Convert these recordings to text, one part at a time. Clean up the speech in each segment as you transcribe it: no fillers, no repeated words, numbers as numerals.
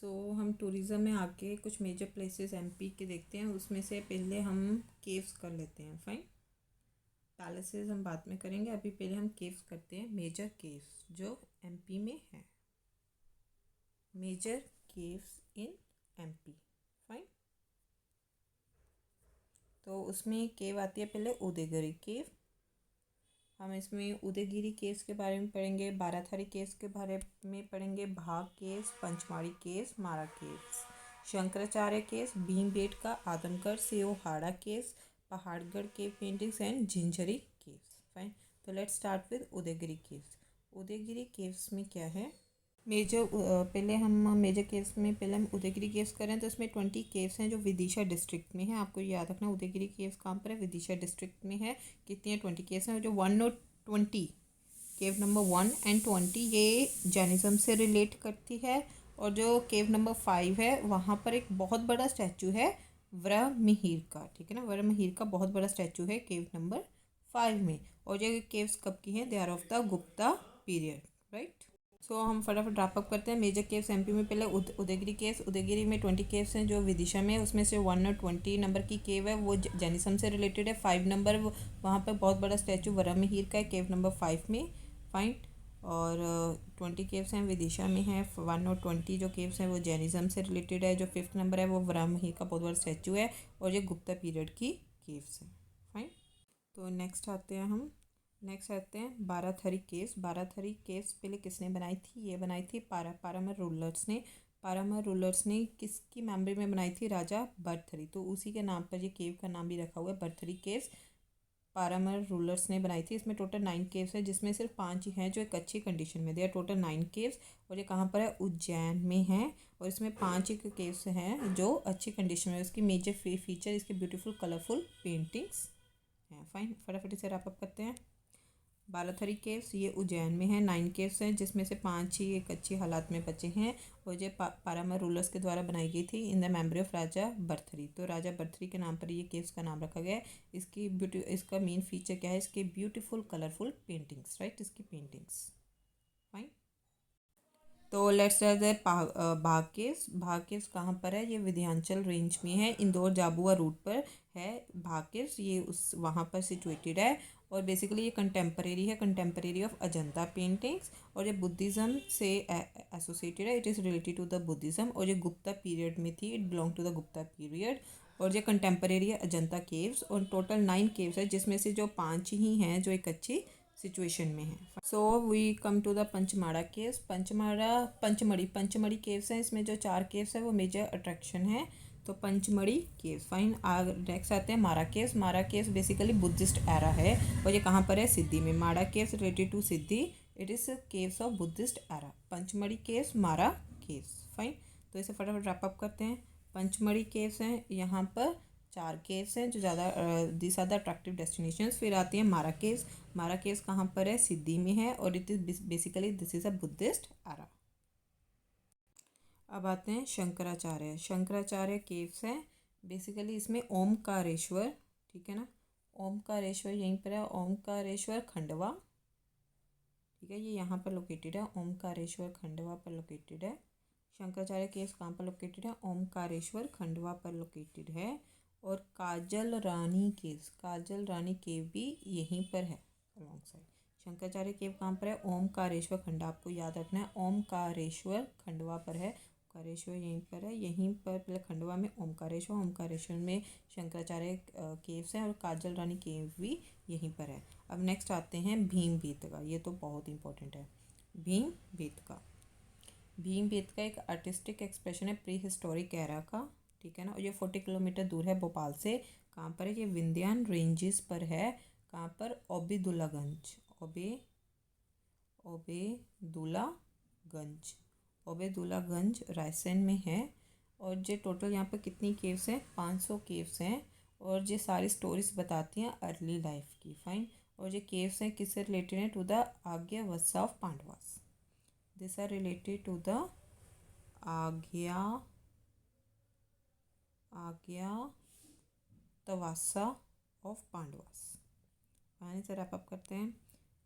हम टूरिज़्म में आके कुछ मेजर प्लेसेस एमपी के देखते हैं। उसमें से पहले हम केव्स कर लेते हैं। फाइन, पैलेसेस हम बाद में करेंगे, अभी पहले हम केव्स करते हैं। मेजर केव्स जो एमपी में है, major caves in MP. Fine, तो उसमें केव आती है पहले उदयगिरी केव। हम इसमें उदयगिरी केव्स के बारे में पढ़ेंगे, बाराथारी केव्स के बारे में पढ़ेंगे, Bagh caves, Pachmarhi caves, Mara caves, Shankaracharya caves, Bhimbetka, Adamgarh, Seohara caves, Pahadgarh cave paintings and Jhinjhari caves. Fine, तो let's start with Udayagiri caves. Udayagiri caves में क्या है, पहले हम मेजर केव्स में पहले हम उदयगिरी केव्स करें तो इसमें 20 केव्स हैं जो विदिशा डिस्ट्रिक्ट में है। आपको याद रखना उदयगिरी केव्स कहाँ पर है, विदिशा डिस्ट्रिक्ट में है। कितनी है, 20 केव्स हैं। जो 1 और 20, केव नंबर 1 एंड 20 ये जैनिज़्म से रिलेट करती है। और जो केव नंबर 5 है वहाँ पर एक बहुत बड़ा स्टैचू है वराहमिहिर का। ठीक है ना, वराहमिहिर का बहुत बड़ा स्टैचू है केव नंबर 5 में। और ये केव्स कब की हैं, they are of the Gupta period. Right, हम फटाफट ड्रॉप अप करते हैं। मेजर केव्स एमपी में पहले उदयगिरी केव्स। उदयगिरी में 20 केव्स हैं जो विदिशा में, उसमें से 1 और 20 नंबर की केव है वो जैनिज्म से रिलेटेड है। 5 नंबर वहाँ पर बहुत बड़ा स्टैचू वराहमिहिर का है केव नंबर 5 में। फाइन, और 20 केव्स हैं विदिशा में है। 1 और 20 जो केव्स हैं वो जैनिज्म से रिलेटेड है। जो 5th नंबर है वो वराहमिहिर का बहुत बड़ा स्टैचू है और ये गुप्ता पीरियड की केव्स हैं। फाइन, तो नेक्स्ट आते हैं बाराथरी केव्स। बाराथरी केव्स पहले किसने बनाई थी, ये बनाई थी पारामर रूलर्स ने। पारामर रूलर्स ने किसकी मेमोरी में बनाई थी, राजा भरथरी। तो उसी के नाम पर ये केव का नाम भी रखा हुआ है, भरथरी केव्स। पारामर रूलर्स ने बनाई थी। इसमें टोटल 9 केव्स है जिसमें सिर्फ 5 ही हैं जो एक अच्छी कंडीशन में। दे आर टोटल 9 केव्स और ये कहाँ पर है, उज्जैन में है। और इसमें 5 ही केव्स हैं जो अच्छी कंडीशन में है। इसकी मेजर फीचर इसके ब्यूटीफुल कलरफुल पेंटिंग्स हैं। फाइन, फटाफट से रैप अप करते हैं। बाराथरी केव्स ये उज्जैन में है। 9 केव्स हैं जिसमें से 5 ही एक अच्छी हालात में बचे हैं और ये पारामर रूलर्स के द्वारा बनाई गई थी इन द मेमोरी ऑफ राजा भरथरी। तो राजा भरथरी के नाम पर ये केव्स का नाम रखा गया है। इसका मेन फीचर क्या है, इसके ब्यूटीफुल कलरफुल पेंटिंग्स। राइट, इसकी पेंटिंग्स। फाइन, तो लेट्स भाग केव्स। भाग केव्स कहाँ पर है, ये विंध्याचल रेंज में है, इंदौर जाबुआ रूट पर है भाग केव्स। ये उस वहाँ पर सिचुएटेड है और बेसिकली ये कंटेम्परेरी ऑफ अजंता पेंटिंग्स। और ये बुद्धिज़्म से एसोसिएटेड है, it is related to the Buddhism. और ये गुप्ता पीरियड में थी, it belong to the Gupta period. और ये कंटेम्परेरी है अजंता केव्स। और टोटल 9 केव्स है जिसमें से जो 5 ही हैं जो एक अच्छी सिचुएशन में है। We come to the Pachmarhi caves. Pachmarhi caves हैं। इसमें जो 4 केव्स है वो मेजर अट्रैक्शन है, तो पंचमढ़ी केव्स। फाइन, नेक्स्ट आते हैं मारा caves. Mara caves basically Buddhist era है और ये कहाँ पर है, सिद्धि में। Mara caves related to Sidhi, it is caves of Buddhist era. Pachmarhi caves, Mara caves. Fine, तो इसे फटाफट रैप अप करते हैं। पंचमढ़ी केव्स हैं, यहाँ पर 4 केव्स हैं जो ज़्यादा this are the attractive destinations. फिर आती है मारा केव्स। मारा केव्स कहाँ पर है, सिद्धि में है और it is basically this is a Buddhist era. अब आते हैं शंकराचार्य केव्स हैं। बेसिकली इसमें ओमकारेश्वर, ठीक है ना, ओमकारेश्वर यहीं पर है, ओमकारेश्वर खंडवा। ठीक है, ये यहाँ पर लोकेटेड है, ओमकारेश्वर खंडवा पर लोकेटेड है। शंकराचार्य केव्स कहाँ पर लोकेटेड है, ओमकारेश्वर खंडवा पर लोकेटेड है। और काजल रानी केव भी यहीं पर है अलॉन्ग साइड। शंकराचार्य केव कहाँ पर है, ओमकारेश्वर खंडवा, आपको याद रखना है, ओमकारेश्वर खंडवा पर है। ओमकारेश्वर यहीं पर है, यहीं पर पहले खंडवा में ओमकारेश्वर में शंकराचार्य केव्स हैं और काजल रानी केव भी यहीं पर है। अब नेक्स्ट आते हैं भीमबेटका। ये तो बहुत इंपॉर्टेंट है, भीमबेटका एक आर्टिस्टिक एक्सप्रेशन है प्री हिस्टोरिक एरा का। ठीक है ना, और ये 40 किलोमीटर दूर है भोपाल से। कहाँ पर है, ये विंध्यान रेंजेस पर है। कहाँ पर, ओबेदुल्लागंज रायसेन में है। और ये टोटल यहाँ पर कितनी केव्स हैं, 500 केव्स हैं। और ये सारी स्टोरीज बताती हैं अर्ली लाइफ की। फाइन, और ये केव्स हैं किससे रिलेटेड हैं, to the agyatavasa of Pandavas. This are related to the agyatavasa of Pandavas. पानी से रैप अप करते हैं।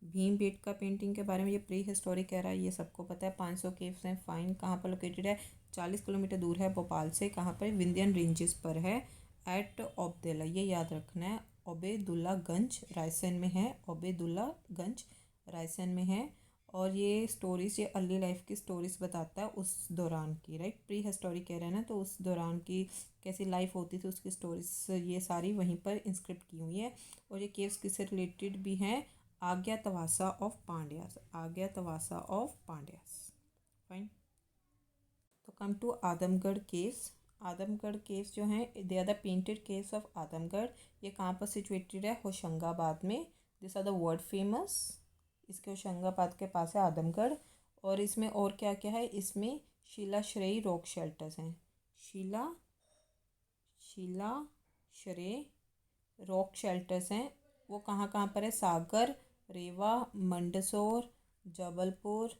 भीमबेटका पेंटिंग के बारे में, ये प्री हिस्टोरिक एरा, ये सबको पता है। 500 केव्स हैं। फाइन, कहाँ पर लोकेटेड है, 40 किलोमीटर दूर है भोपाल से। कहाँ पर? विंध्यन रेंजेस पर है। एट ओबेदुल्ला, ये याद रखना है, ओबेदुल्लागंज रायसेन में है। ओबेदुल्लागंज रायसेन में है। और ये स्टोरीज, ये अर्ली लाइफ की स्टोरीज बताता है उस दौरान की, राइट। प्री हिस्टोरिक कह रहे हैं ना, तो उस दौरान की कैसी लाइफ होती थी उसकी स्टोरीज ये सारी वहीं पर इंस्क्रिप्ट की हुई है। और ये केव्स किससे रिलेटेड भी हैं? Agyatavasa of Pandyas, agyatavasa of Pandyas. Fine. तो come to Adamgarh caves. Adamgarh caves जो हैं, they are the painted caves of Adamgarh. ये कहाँ पर सिचुएटेड है? होशंगाबाद में। This are the world famous. इसके होशंगाबाद के पास है आदमगढ़। और इसमें और क्या क्या है? इसमें शीलाश्रयी रॉक शेल्टर्स हैं। शीलाश्रयी रॉक शेल्टर्स हैं। वो कहाँ कहाँ पर है? सागर, रेवा, मंदसौर, जबलपुर,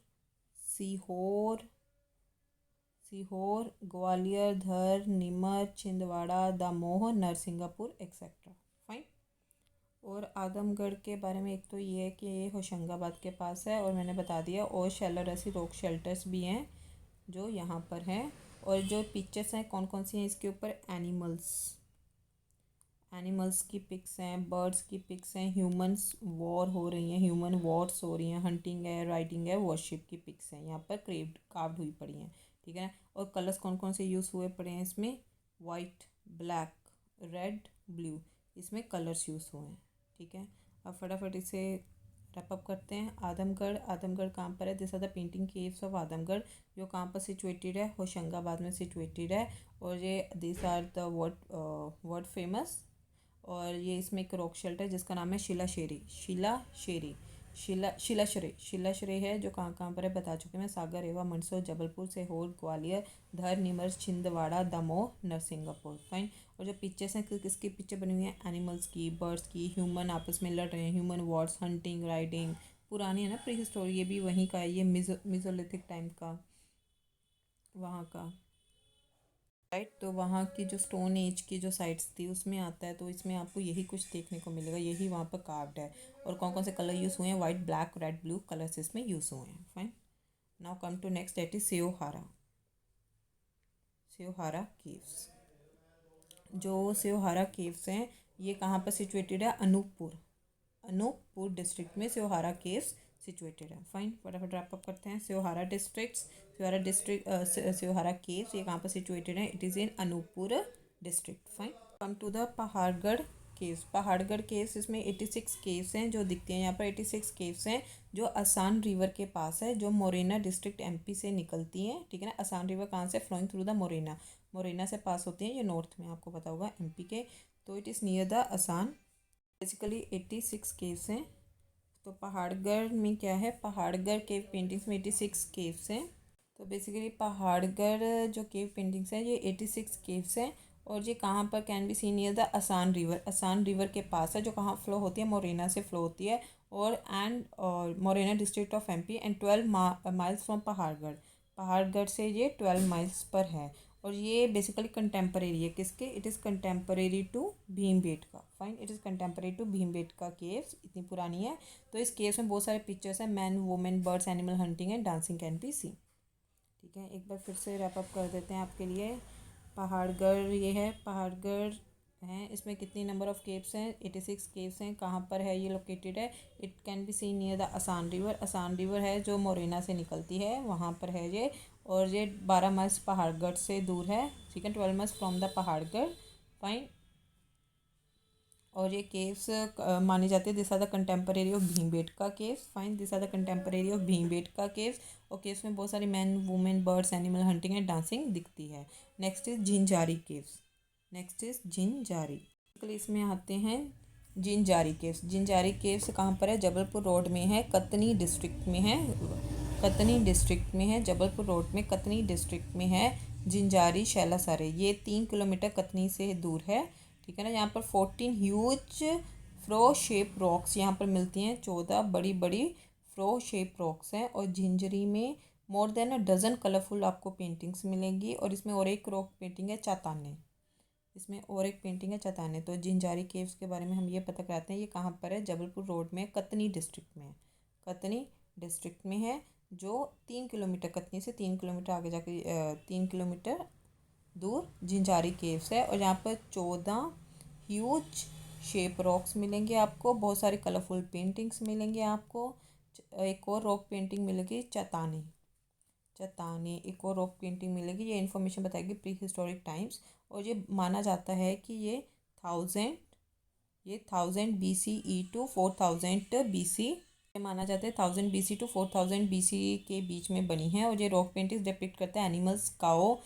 सीहोर, ग्वालियर, धर, नीमच, छिंदवाड़ा, दमोह, नरसिंगापुर एक्सेट्रा। फाइन। और आदमगढ़ के बारे में एक तो ये है कि ये होशंगाबाद के पास है, और मैंने बता दिया। और शेलरसी रॉक शेल्टर्स भी हैं जो यहाँ पर हैं। और जो पिक्चर्स हैं कौन कौन सी हैं इसके ऊपर? एनिमल्स की पिक्स हैं, बर्ड्स की पिक्स हैं, ह्यूमंस वॉर हो रही हैं, ह्यूमन वॉर्स हो रही हैं, हंटिंग है, राइडिंग है, वॉरशिप की पिक्स हैं यहाँ पर कार्व्ड हुई पड़ी हैं, ठीक है। और कलर्स कौन कौन से यूज़ हुए पड़े हैं इसमें? वाइट, ब्लैक, रेड, ब्लू, इसमें कलर्स यूज़ हुए हैं, ठीक है। अब फटाफट इसे रैप अप करते हैं। आदमगढ़ कहाँ पर है? This are the painting caves of Adamgarh, जो कहाँ पर सिचुएटेड है? होशंगाबाद में सिचुएटेड है। और ये this are the world famous. और ये इसमें एक रॉक शेल्टर है जिसका नाम है शिलाश्रय है, जो कहाँ कहाँ पर है बता चुके मैं। सागर, रेवा, मंदसौर, जबलपुर, सीहोर, ग्वालियर, धर, नीमच, छिंदवाड़ा, दमोह, नरसिंगापुर। फाइन। और जो पिक्चर्स हैं किसकी पिक्चर बनी हुई है? एनिमल्स की, बर्ड्स की, ह्यूमन आपस में लड़ रहे हैं, ह्यूमन वॉर्स, हंटिंग, राइडिंग, पुरानी है ना प्री हिस्टोरी, ये भी वहीं का है, ये मिजोलिथिक टाइम का वहाँ का, राइट। तो वहाँ की जो स्टोन एज की जो साइट्स थी उसमें आता है, तो इसमें आपको यही कुछ देखने को मिलेगा, यही वहाँ पर कार्व्ड है। और कौन कौन से कलर यूज़ हुए हैं? White, black, red, blue colours इसमें यूज़ हुए हैं। Fine. Now come to next, that is Seohara caves. जो सेओहारा केव्स हैं ये कहाँ पर सिचुएटेड है? अनूपपुर डिस्ट्रिक्ट में सेओहारा केव्स सिचुएटेड है। फाइन। फटाफट रैप अप करते हैं। सेओहारा केव्स ये कहाँ पर सिचुएटेड है? It is in Anuppur district. Fine. Come to the Pahadgarh caves इसमें 86 केव्स हैं जो दिखती हैं यहाँ पर। 86 केव्स हैं जो असान रिवर के पास है, जो मोरेना डिस्ट्रिक्ट एमपी से निकलती हैं, ठीक है ना। असान रिवर कहाँ से? फ्लोइंग थ्रू द मोरेना से पास होती हैं, ये नॉर्थ में आपको पता होगा एमपी के। तो इट इज़ नियर द असान। बेसिकली 86 केव्स हैं। तो पहाड़गढ़ में क्या है? पहाड़गढ़ केव पेंटिंग्स में 86 केव्स हैं। तो बेसिकली पहाड़गढ़ जो केव पेंटिंग्स हैं ये 86 केव्स हैं। और ये कहाँ पर can be seen? Near the असान रिवर के पास है, जो कहाँ फ्लो होती है? मोरेना से फ्लो होती है। और Morena district of MP, and 12 miles from Pahadgarh से ये 12 माइल्स पर है। और ये बेसिकली कंटेम्परेरी है किसके? It is contemporary to Bhimbetka. Fine. It is contemporary to Bhimbetka caves, इतनी पुरानी है। तो इस केव्स में बहुत सारे पिक्चर्स हैं, man, women, birds, animal, hunting and dancing can be see, ठीक है। एक बार फिर से रैप अप कर देते हैं आपके लिए। पहाड़गढ़ ये है, पहाड़गढ़ हैं, इसमें कितनी नंबर ऑफ केव्स हैं? 86 केव्स हैं। कहाँ पर है ये लोकेटेड है? It can be seen near the असान रिवर है जो मोरेना से निकलती है, वहाँ पर है ये। और ये 12 माइल्स पहाड़गढ़ से दूर है, ठीक है। 12 miles from the Pahadgarh. Fine. और ये केव्स मानी जाती है, this are the contemporary of Bhimbetka caves. Fine. This are the contemporary of Bhimbetka caves. और केव्स में बहुत सारी man, women, birds, animal, hunting and dancing दिखती है। Next is Jhinjhari caves. इसमें आते हैं झिंझारी केव्स कहाँ पर है? जबलपुर रोड में है, कतनी डिस्ट्रिक्ट में है, जबलपुर रोड में कतनी डिस्ट्रिक्ट में है। झिंझारी शैलासारे ये 3 किलोमीटर कतनी से दूर है, ठीक है ना। यहाँ पर 14 ह्यूज फ्रो शेप रॉक्स यहाँ पर मिलती हैं, 14 बड़ी बड़ी फ्रो शेप रॉक्स हैं। और झिंझरी में more than a dozen colourful आपको पेंटिंग्स मिलेंगी। और इसमें और एक रॉक पेंटिंग है चाताने। तो झिंझारी केव्स के बारे में हम ये पता कराते हैं, ये कहाँ पर है? जबलपुर रोड में, कतनी डिस्ट्रिक्ट में है। जो 3 किलोमीटर, कतनी से 3 किलोमीटर आगे जाके 3 किलोमीटर दूर जिंजारी केव्स है। और यहाँ पर 14 ह्यूज शेप रॉक्स मिलेंगे आपको, बहुत सारे कलरफुल पेंटिंग्स मिलेंगे आपको। एक और रॉक पेंटिंग मिलेगी चतानी, एक और रॉक पेंटिंग मिलेगी। ये इन्फॉर्मेशन बताएगी प्री हिस्टोरिक टाइम्स। और ये माना जाता है कि ये 1000 BCE टू 4000 BC, ये माना जाता है 1000 BC टू 4000 BC के बीच में बनी है। और ये रॉक पेंटिंग्स डिपिक्ट करता है एनिमल्स, काओ।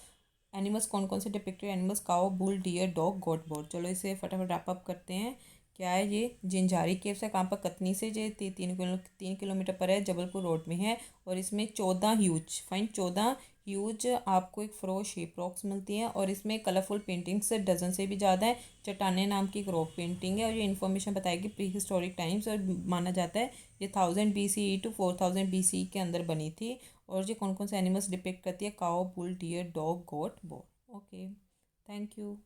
एनिमल्स कौन कौन से डिपिक्टेड एनिमल्स? काओ, bull, deer, dog, goat, bore. चलो इसे फटाफट रैप अप करते हैं। क्या है ये? जिंजारी केव्स है। कहाँ पर? कतनी से। ये 3 किलोमीटर पर है, जबलपुर रोड में है। और इसमें 14 ह्यूज आपको एक फ्रो शेप रॉक्स मिलती हैं। और इसमें कलरफुल पेंटिंग्स डजन से भी ज़्यादा है। चट्टाने नाम की एक रॉक पेंटिंग है। और ये इन्फॉर्मेशन बताएगी प्री हिस्टोरिक टाइम्स। और माना जाता है ये 1000 BCE टू 4000 BCE के अंदर बनी थी। और ये कौन कौन से एनिमल्स डिपिक्ट करती है? Cow, bull, deer, dog, goat, boar. Okay, thank you.